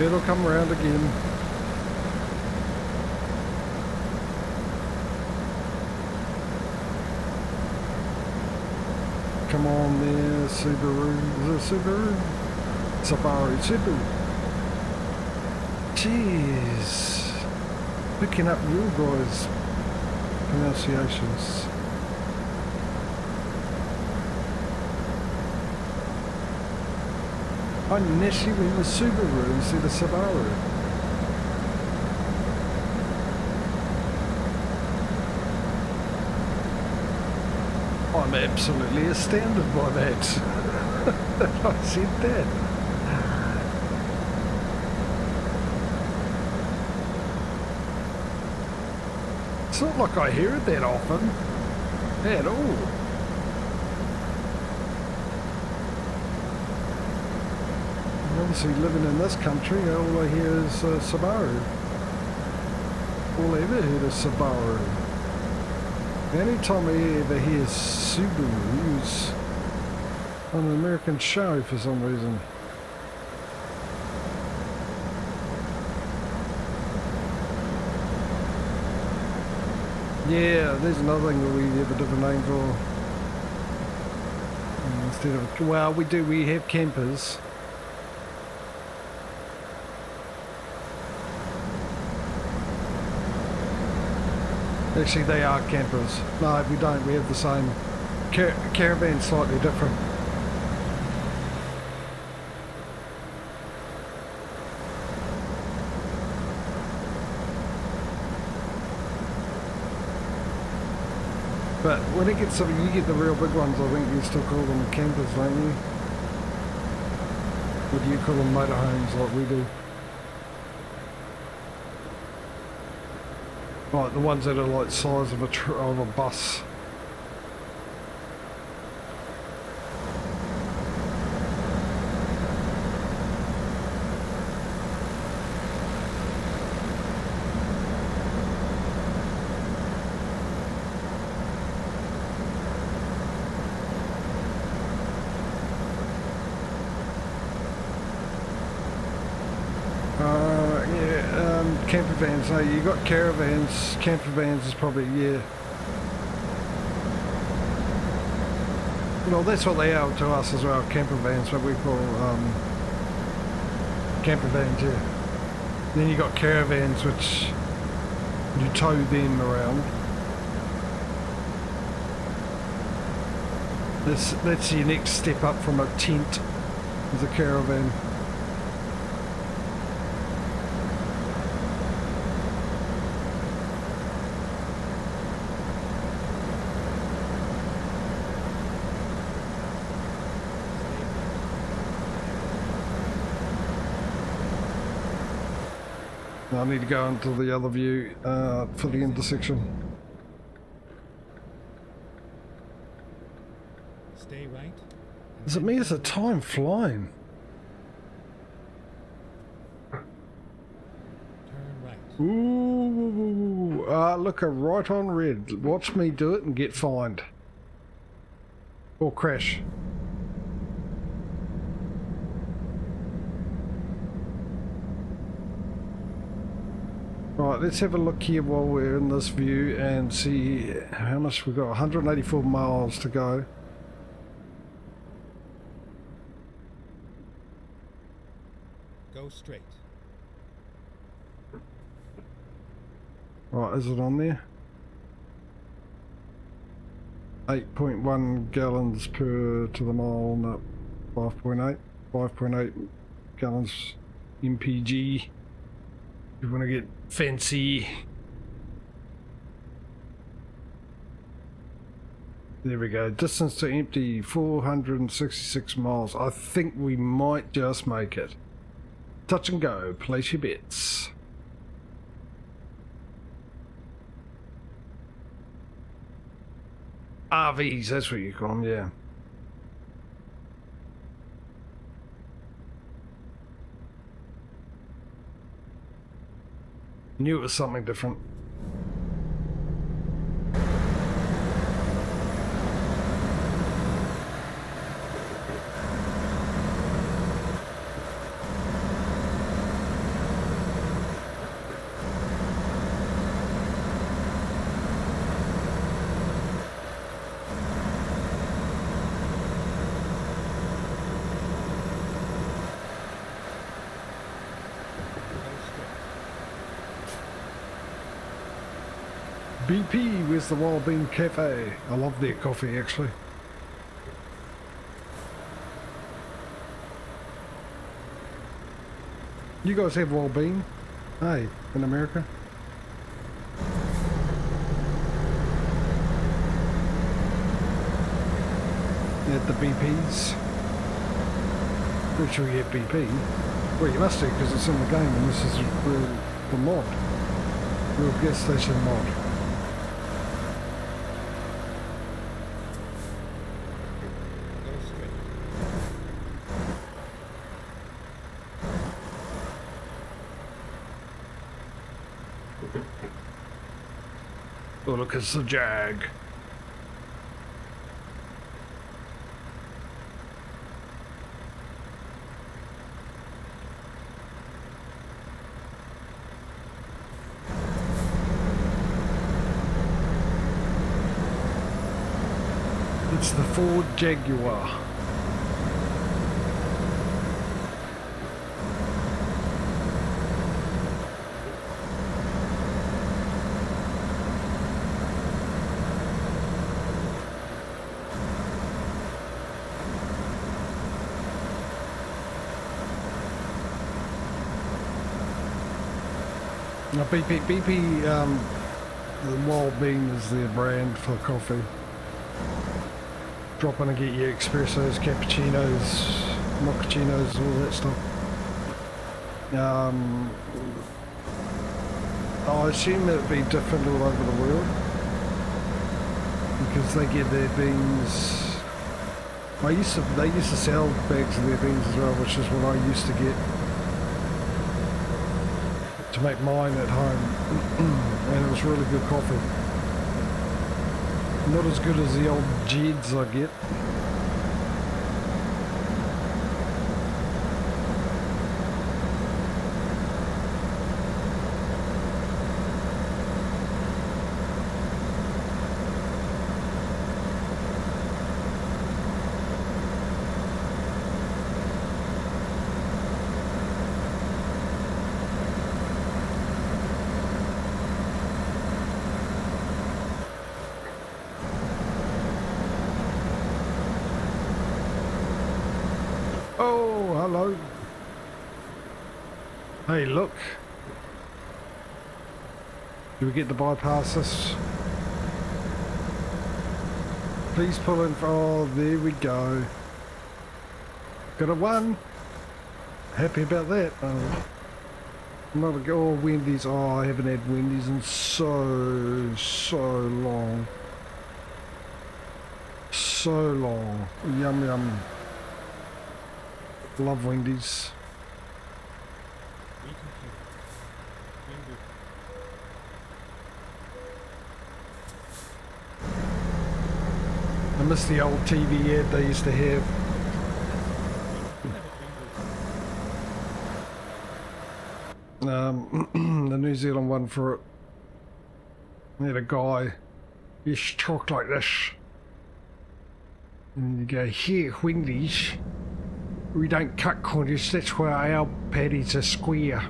It'll come around again. Come on there, Subaru. Is it Subaru? Subaru. Jeez. Picking up you guys' pronunciations. I initially went with Subaru instead of Subaru. I'm absolutely astounded by that. I said that. It's not like I hear it that often. At all. Obviously living in this country, all I hear is Subaru. All I ever heard is Subaru. The only time I ever hear Subaru is on an American show for some reason. Yeah, there's another thing that we have a different name for. Instead of, well, we have campers. Actually, they are campers. No, we don't. We have the same. Caravan's slightly different. But when it gets something, you get the real big ones. I think you still call them campers, don't you? Or do you call them motorhomes like we do? Like the ones that are like the size of a bus. Camper vans, no, you got caravans, camper vans is probably, yeah. Well, that's what they are to us as well, camper vans, what we call camper vans, yeah. Then you got caravans, which you tow them around. That's your next step up from a tent, is a caravan. I need to go into the other view for the intersection. Stay right. Is it me? Is the time flying? Turn right. Ooh, look, a right on red. Watch me do it and get fined. Or crash. Right, let's have a look here while we're in this view and see how much we've got. 184 miles to go. Go straight. Right, is it on there? 8.1 gallons per to the mile, no, 5.8 gallons MPG. You want to get fancy. There we go. Distance to empty 466 miles. I think we might just make it. Touch and go. Place your bets. RVs, that's what you call them, yeah. Knew it was something different. BP, where's the Wild Bean Cafe? I love their coffee actually. You guys have Wild Bean? Hey, in America? At the BP's? Pretty sure you get BP. Well, you must do because it's in the game and this is real, the mod. Real gas station mod. Go straight. Oh, look, it's the Jag. It's the Ford Jaguar. Now BP, the Wild Bean is their brand for coffee. Drop in and get your espressos, cappuccinos, mochachinos, all that stuff. I assume it'd be different all over the world because they get their beans. They used to sell bags of their beans as well, which is what I used to get to make mine at home, and it was really good coffee. Not as good as the old Jeds I get. Oh, hello. Hey, look. Do we get to bypass this? Please pull in for... Oh, there we go. Got a 1. Happy about that. Not a go. Oh, Wendy's. Oh, I haven't had Wendy's in so long. So long. Yum yum. Love Wendy's. I miss the old TV ad they used to have. The New Zealand one for it. They had a guy, he talked like this. And you go, here, Wendy's. We don't cut corners, that's why our patties are square.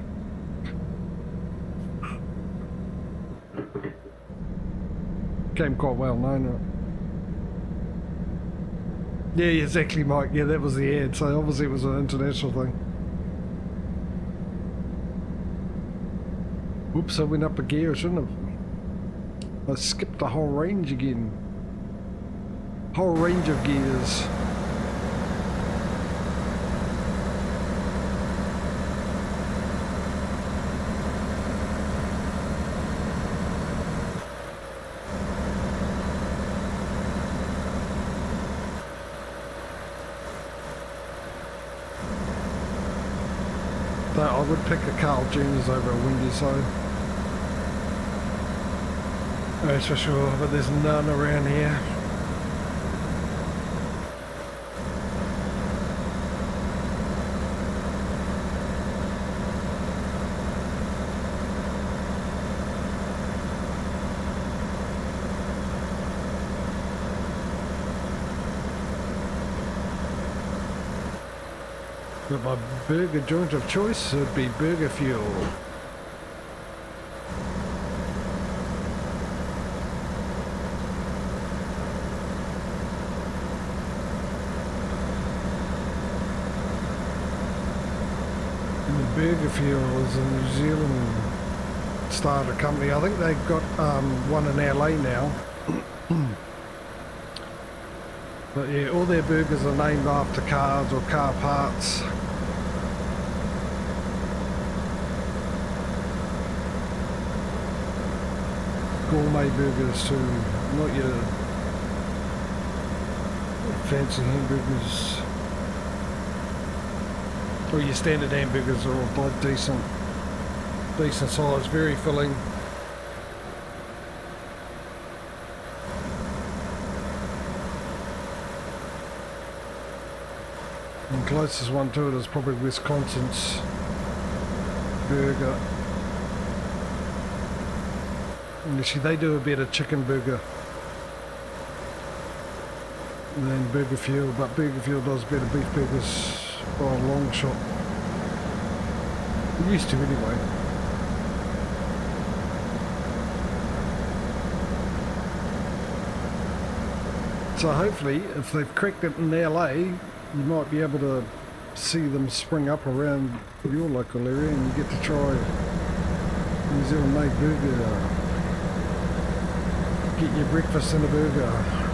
Came quite well known. Yeah, exactly, Mike. Yeah, that was the ad, so obviously it was an international thing. Whoops, I went up a gear, shouldn't have. I skipped the whole range again. Whole range of gears. I would pick a Carl Jr.'s over a Wendy's though. That's for sure, but there's none around here. But my burger joint of choice would be Burger Fuel. Burger Fuel is a New Zealand started company. I think they've got one in LA now. But yeah, all their burgers are named after cars or car parts. Gourmet burgers too, not your fancy hamburgers. Or your standard hamburgers are all like decent size, very filling. And closest one to it is probably Wisconsin's burger. And actually they do a better chicken burger than Burger Fuel, but Burger Fuel does better beef burgers by a long shot. It used to anyway. So hopefully, if they've cracked it in LA, you might be able to see them spring up around your local area and you get to try New Zealand made burger. Get your breakfast in a burger.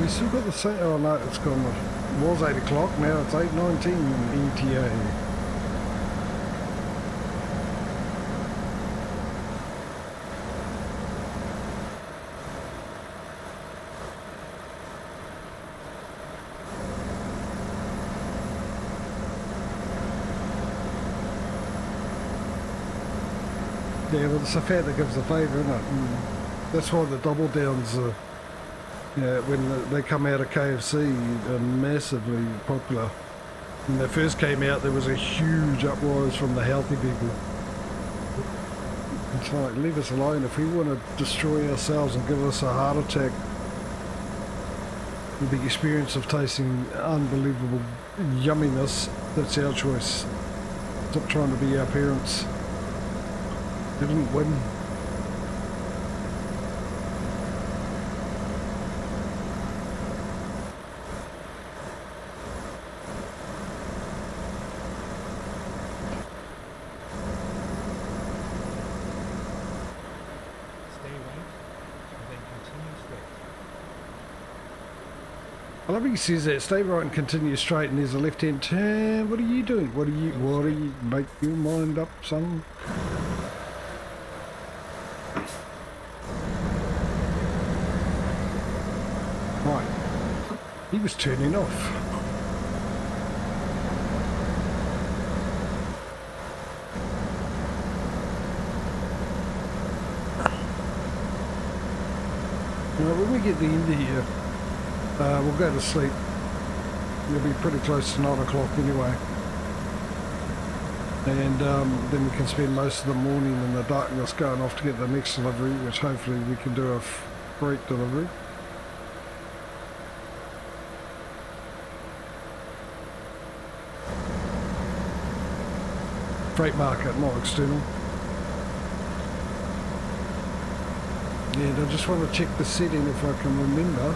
We still got the same, oh no, it's gone, it was 8 o'clock, now it's 8:19 ETA. Yeah, well it's the fat that gives the flavour, isn't it? And that's why the double downs are, yeah, when they come out of KFC, are massively popular. When they first came out, there was a huge uprise from the healthy people. It's like, leave us alone. If we want to destroy ourselves and give us a heart attack with the experience of tasting unbelievable yumminess, that's our choice. Stop trying to be our parents. They didn't win. I love how he says that, stay right and continue straight and there's a left hand turn. What are you doing? What are you, make your mind up, son? Right, he was turning off. Now when we get the end of here, we'll go to sleep. It'll be pretty close to 9 o'clock anyway. And then we can spend most of the morning in the darkness going off to get the next delivery, which hopefully we can do a freight delivery. Freight market, not external. And I just want to check the setting if I can remember.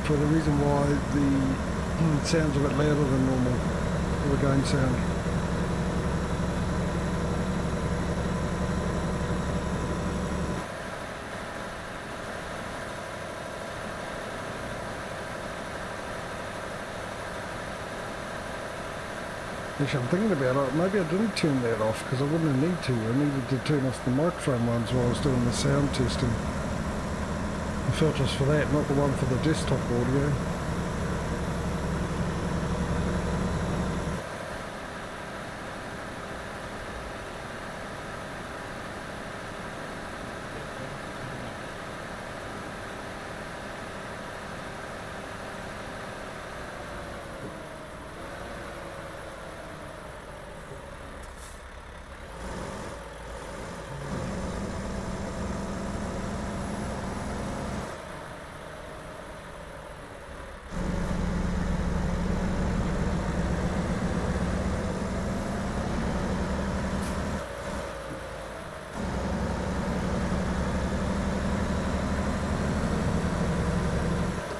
For the reason why the sound's a bit louder than normal, the game sound. Actually, I'm thinking about it, maybe I didn't turn that off because I wouldn't need to. I needed to turn off the microphone ones while I was doing the sound testing. The filters for that, not the one for the desktop audio.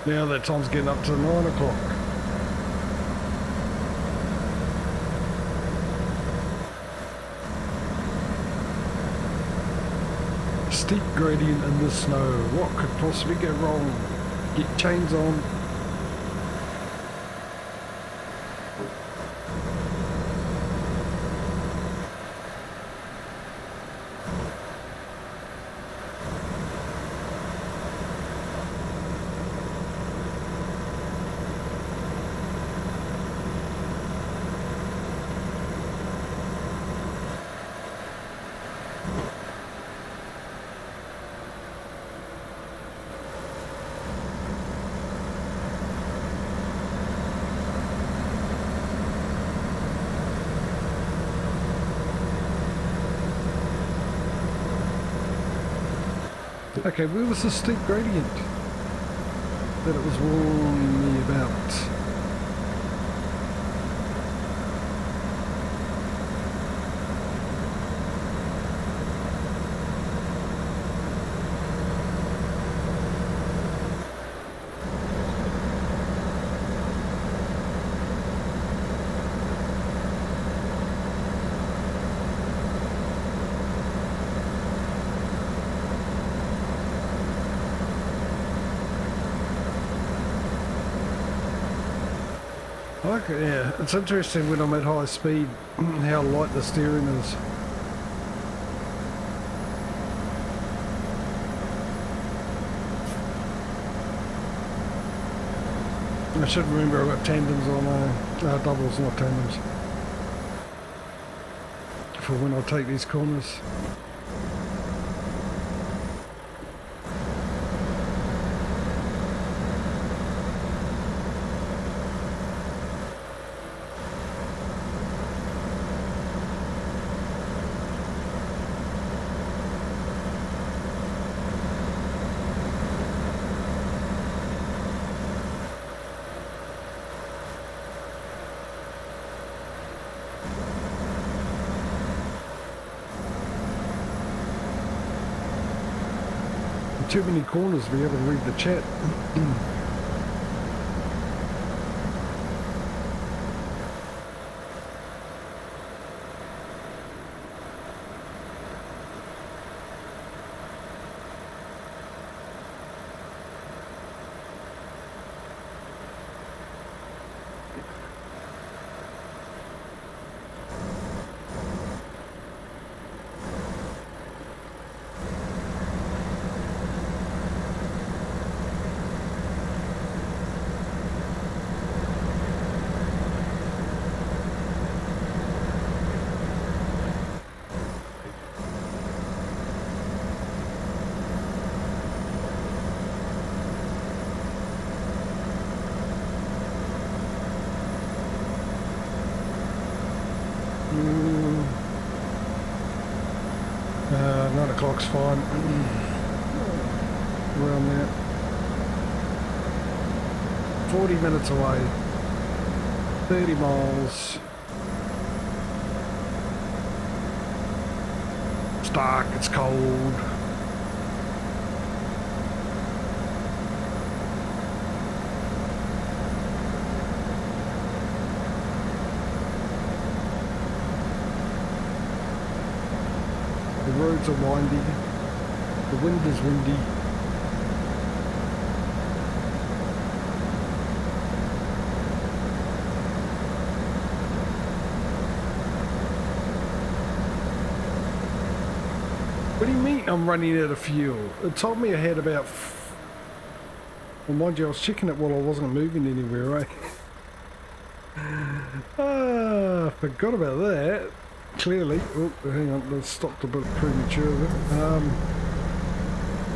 Now that time's getting up to 9 o'clock. Steep gradient in the snow. What could possibly go wrong? Get chains on. Okay, where was the steep gradient that it was warning me about? Okay, yeah, it's interesting when I'm at high speed how light the steering is. I should remember I've got tandems on, doubles, not tandems, for when I take these corners. Too many corners to be able to read the chat. Clock's fine. Around there. 40 minutes away. 30 miles. It's dark, it's cold. The roads are windy, the wind is windy. What do you mean I'm running out of fuel? It told me I had about... Well, mind you, I was checking it while I wasn't moving anywhere, right? Forgot about that. Clearly. Oh, hang on, let's stop a bit prematurely.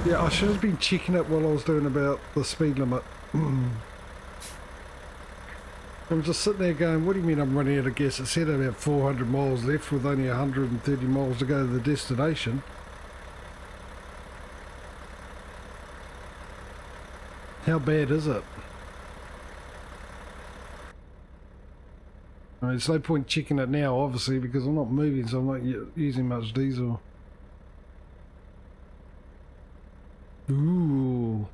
Yeah, I should have been checking it while I was doing about the speed limit. I'm just sitting there going, what do you mean I'm running out of gas? It said about 400 miles left with only 130 miles to go to the destination. How bad is it? I mean, it's no point checking it now, obviously, because I'm not moving, so I'm not using much diesel. Ooh.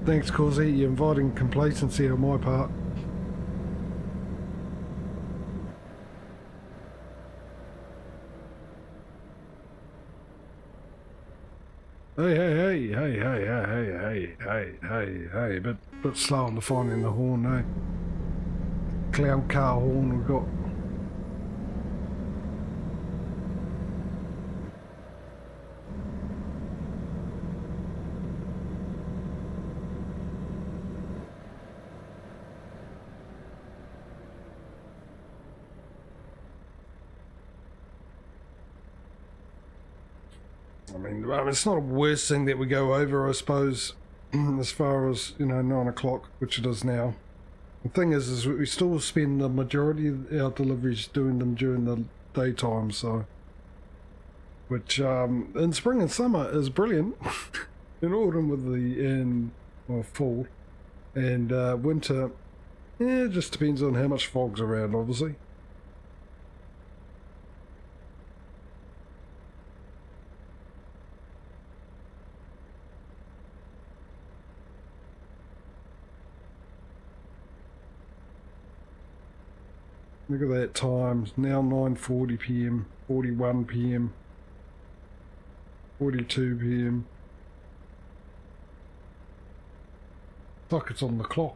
Thanks, Causey. You're inviting complacency on my part. Hey, bit slow on the finding the horn, eh? Clown car horn we've got. I mean, it's not a worst thing that we go over, I suppose, as far as, 9 o'clock, which it is now. The thing is we still spend the majority of our deliveries doing them during the daytime, so... Which, in spring and summer is brilliant. In autumn fall. And winter, it just depends on how much fog's around, obviously. Look at that time, now 9:40 p.m, 41 p.m, 42 p.m. It's like it's on the clock.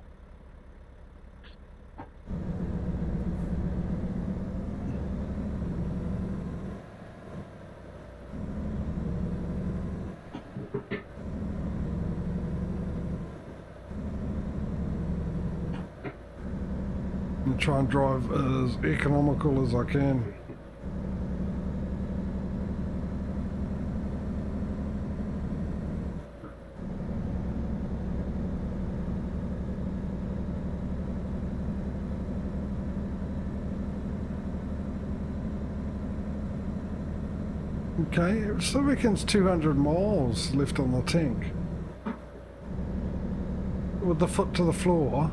And try and drive as economical as I can. Okay, it still reckons 200 miles left on the tank. With the foot to the floor,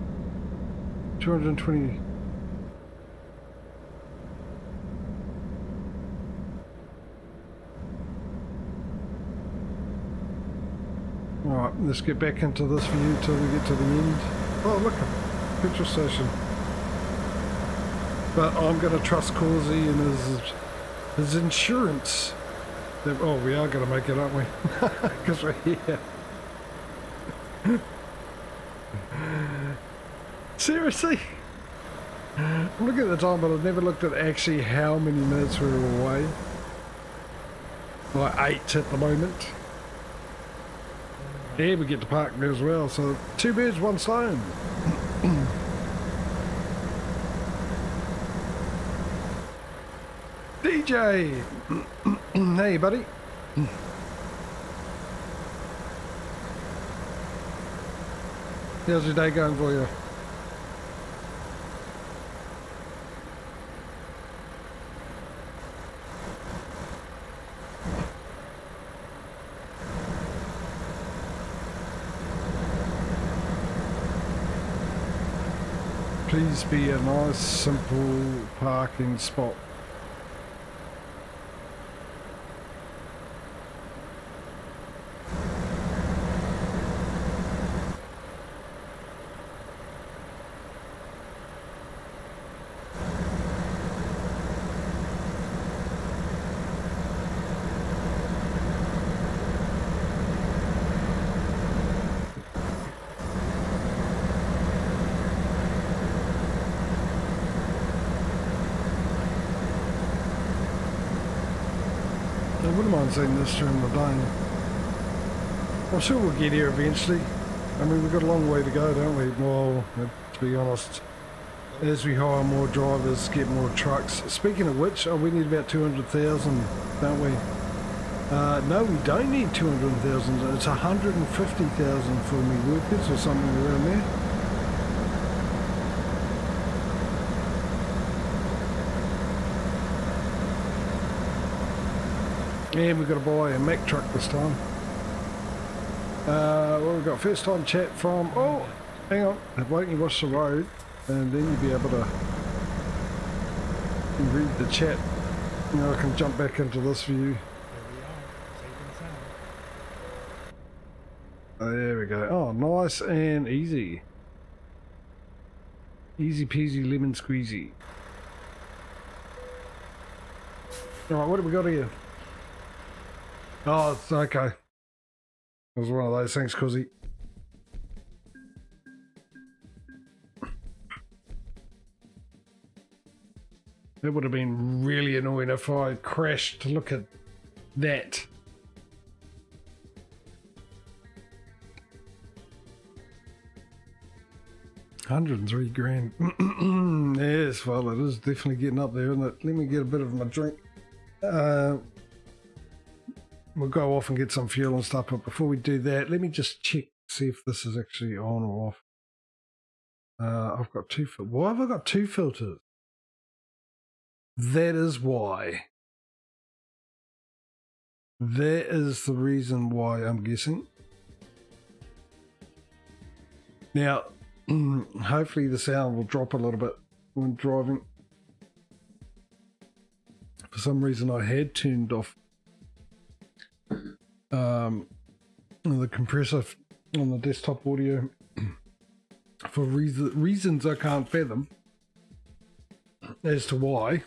220. Alright, let's get back into this view till we get to the end. Oh look, a petrol station. But I'm going to trust Causey and his insurance. Oh, we are going to make it, aren't we? Because we're here. Seriously? I'm looking at the time, but I've never looked at actually how many minutes we were away. Like 8 at the moment. Yeah, we get to park there as well, so 2 birds, 1 stone. DJ! Hey, buddy. How's your day going for you? Please be a nice, simple parking spot. I wouldn't mind seeing this during the day. I'm sure we'll get here eventually. I mean, we've got a long way to go, don't we? Well, to be honest, as we hire more drivers, get more trucks. Speaking of which, we need about 200,000, don't we? No, we don't need 200,000. It's 150,000 for me workers or something around there. And we've got to buy a Mack truck this time. Well, we've got first time chat from... Oh, hang on. Why don't you watch the road and then you'll be able to read the chat. Now I can jump back into this view. Here we are, safe and There we go. Oh, nice and easy. Easy peasy lemon squeezy. Alright, what have we got here? Oh, it's okay. It was one of those things, Cuzzy. It would have been really annoying if I crashed to look at that. $103,000. Yes, well, it is definitely getting up there, isn't it? Let me get a bit of my drink. We'll go off and get some fuel and stuff, but before we do that, let me just check, see if this is actually on or off. I've got two filters. Why have I got two filters? That is why. That is the reason why, I'm guessing. Now, hopefully the sound will drop a little bit when driving. For some reason I had turned off the compressor on the desktop audio for reasons I can't fathom as to why,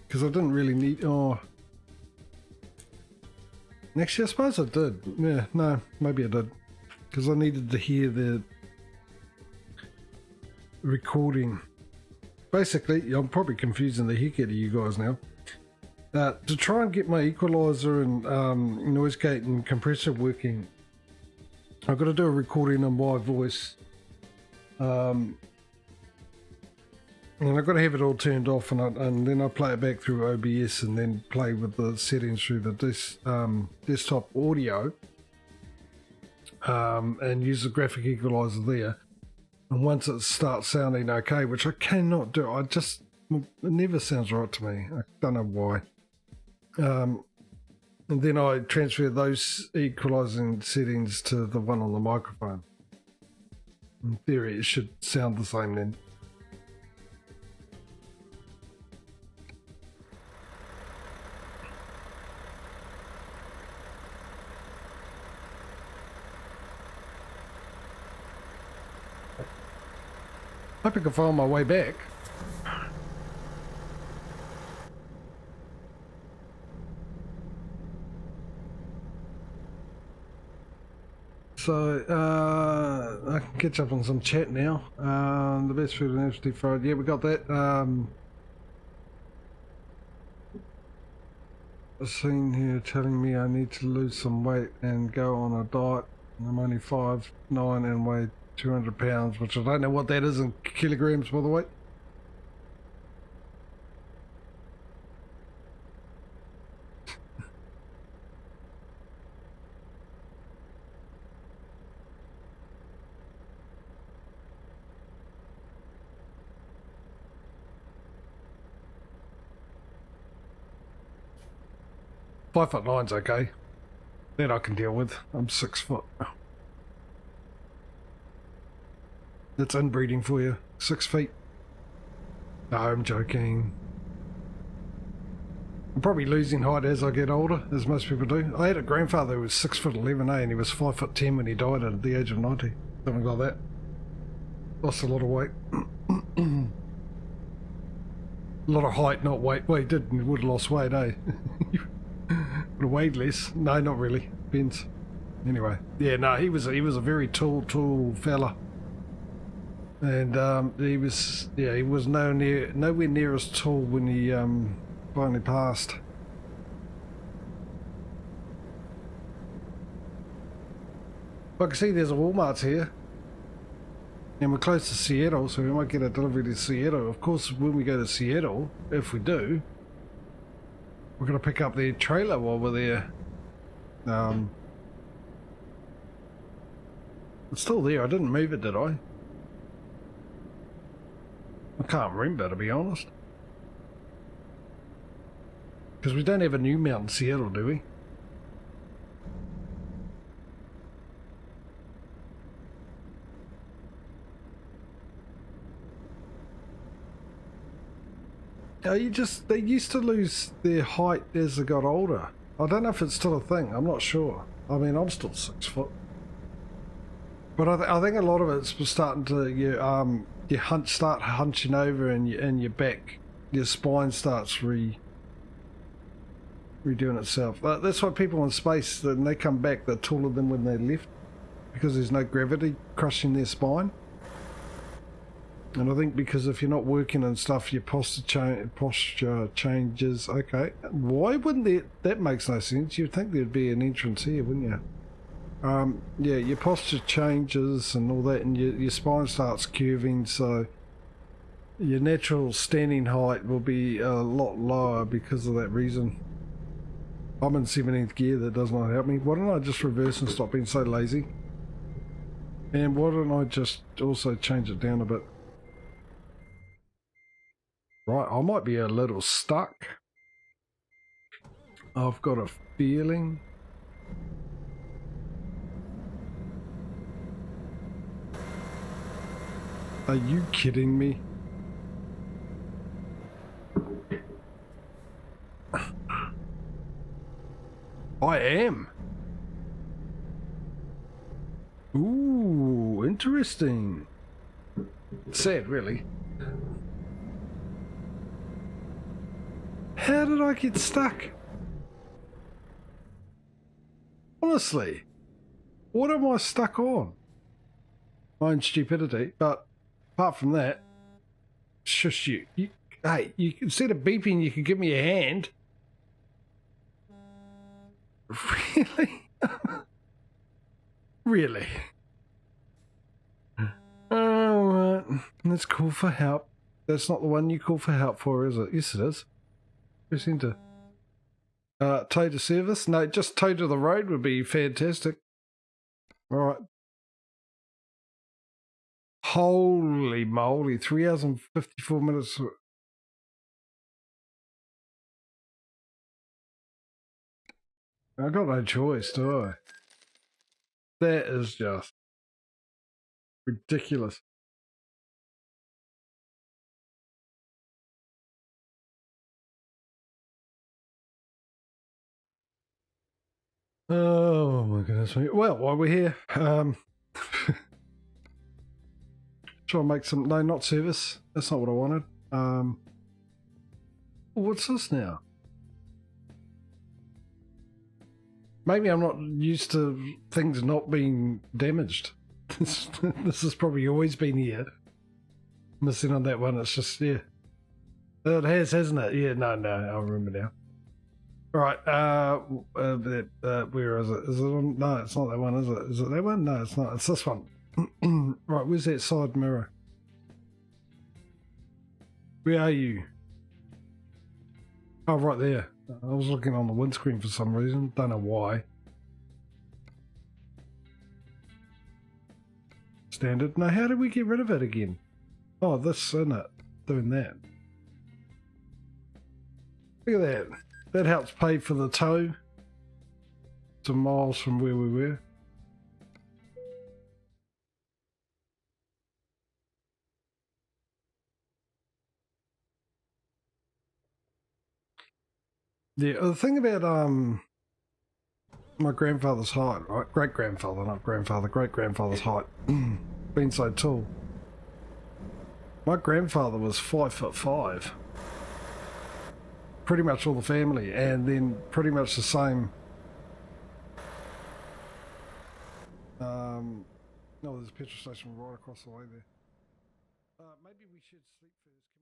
because I didn't really need. Oh, actually I suppose I did. Yeah, no, maybe I did, because I needed to hear the recording. Basically, I'm probably confusing the heck out of you guys now. To try and get my equalizer and noise gate and compressor working, I've got to do a recording on my voice, and I've got to have it all turned off, and then I play it back through OBS and then play with the settings through the desktop audio, and use the graphic equalizer there. And once it starts sounding okay, which I cannot do, it never sounds right to me. I don't know why. And then I transfer those equalizing settings to the one on the microphone. In theory, it should sound the same then. Hope I can find my way back. So, I can catch up on some chat now. The best food in Amsterdam Fried. Yeah, we got that. A scene here telling me I need to lose some weight and go on a diet. I'm only 5'9" and weigh 200 pounds, which I don't know what that is in kilograms, by the way. "5'9's okay. That I can deal with. I'm 6 foot. That's inbreeding for you. 6 feet. No, I'm joking. I'm probably losing height as I get older, as most people do. I had a grandfather who was 6'11", and he was 5'10" when he died at the age of 90. Something like that. Lost a lot of weight. A lot of height, not weight. Well, he would have lost weight, eh? Would have weighed less. No, not really. Depends. Anyway, yeah, no, he was a very tall fella. And he was nowhere near as tall when he finally passed. I can see there's a Walmart's here, and we're close to Seattle, so we might get a delivery to Seattle. Of course, when we go to Seattle, if we do, we're going to pick up their trailer while we're there. It's still there. I didn't move it, did I? I can't remember, to be honest. Because we don't have a new mount in Seattle, do we? They used to lose their height as they got older. I don't know if it's still a thing. I'm not sure. I mean, I'm still 6 foot. But I think a lot of it's starting to start hunching over, and your back, your spine starts redoing itself. That's why people in space, when they come back, they're taller than when they left, because there's no gravity crushing their spine. And I think because if you're not working and stuff, your posture changes. Okay, why wouldn't that makes no sense? You'd think there'd be an entrance here, wouldn't you? Yeah, your posture changes and all that, and your spine starts curving, so your natural standing height will be a lot lower because of that reason. I'm in 17th gear, that does not help me. Why don't I just reverse and stop being so lazy? And why don't I just also change it down a bit? Right, I might be a little stuck. I've got a feeling. Are you kidding me? I am. Ooh, interesting. Sad, really. How did I get stuck? Honestly, what am I stuck on? My own stupidity, but apart from that, shush you. Hey, instead of beeping, you could give me a hand. Really? Really? Alright, let's call for help. That's not the one you call for help for, is it? Yes, it is. Press enter. Tow to service? No, just tow to the road would be fantastic. Alright. Holy moly, 3 hours and 54 minutes. I got no choice, do I? That is just ridiculous. Oh my goodness me. Well, while we're here, try and make some, no, not service. That's not what I wanted. What's this now? Maybe I'm not used to things not being damaged. This has probably always been here. Missing on that one, it's just, yeah. It has, hasn't it? Yeah, no, I remember now. Alright, where is it? Is it on? No, it's not that one, is it? Is it that one? No, it's not. It's this one. Right, where's that side mirror? Where are you? Oh, right there. I was looking on the windscreen for some reason. Don't know why. Standard. Now, how did we get rid of it again? Oh, this, isn't it? Doing that. Look at that. That helps pay for the tow. Some miles from where we were. Yeah, the thing about my grandfather's height, right? Great-grandfather, not grandfather, great-grandfather's height, being so tall. My grandfather was 5'5". Pretty much all the family, and then pretty much the same. No, there's a petrol station right across the way there. Maybe we should sleep first.